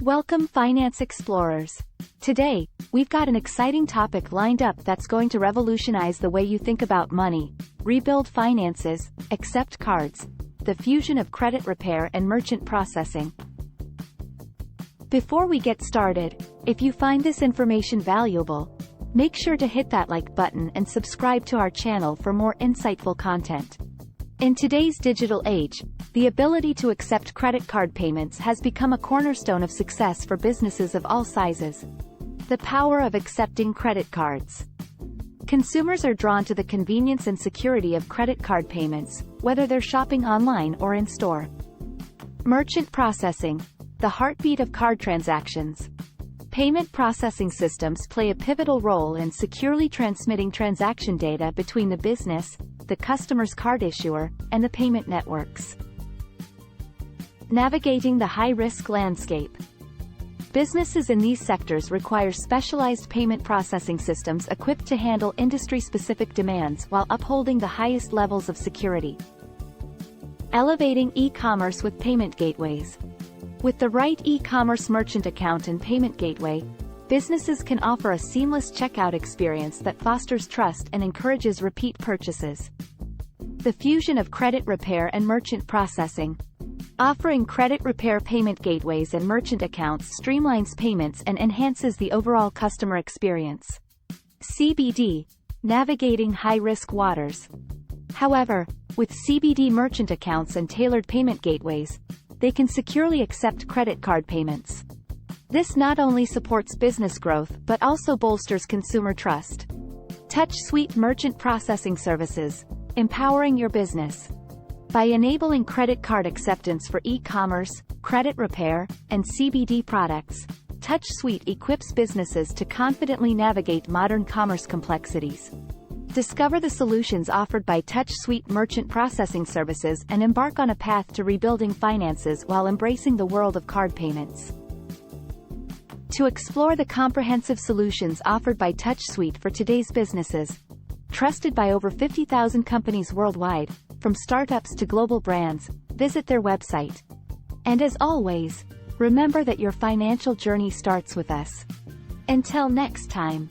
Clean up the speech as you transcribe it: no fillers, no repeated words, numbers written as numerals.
Welcome, finance explorers. Today, we've got an exciting topic lined up that's going to revolutionize the way you think about money, rebuild finances, accept cards, the fusion of credit repair and merchant processing. Before we get started, if you find this information valuable, make sure to hit that like button and subscribe to our channel for more insightful content. In today's digital age, the ability to accept credit card payments has become a cornerstone of success for businesses of all sizes. The power of accepting credit cards. Consumers are drawn to the convenience and security of credit card payments, whether they're shopping online or in store. Merchant processing, the heartbeat of card transactions. Payment processing systems play a pivotal role in securely transmitting transaction data between the business, the customer's card issuer, and the payment networks. Navigating the high-risk landscape. Businesses in these sectors require specialized payment processing systems equipped to handle industry-specific demands while upholding the highest levels of security. Elevating e-commerce with payment gateways. With the right e-commerce merchant account and payment gateway, businesses can offer a seamless checkout experience that fosters trust and encourages repeat purchases. The fusion of credit repair and merchant processing. Offering credit repair payment gateways and merchant accounts streamlines payments and enhances the overall customer experience. CBD, navigating high-risk waters. However, with CBD merchant accounts and tailored payment gateways, they can securely accept credit card payments. This not only supports business growth but also bolsters consumer trust. TouchSuite merchant processing services, empowering your business. By enabling credit card acceptance for e-commerce, credit repair, and CBD products, TouchSuite equips businesses to confidently navigate modern commerce complexities. Discover the solutions offered by TouchSuite merchant processing services and embark on a path to rebuilding finances while embracing the world of card payments. To explore the comprehensive solutions offered by TouchSuite for today's businesses, trusted by over 50,000 companies worldwide, from startups to global brands, visit their website. And as always, remember that your financial journey starts with us. Until next time.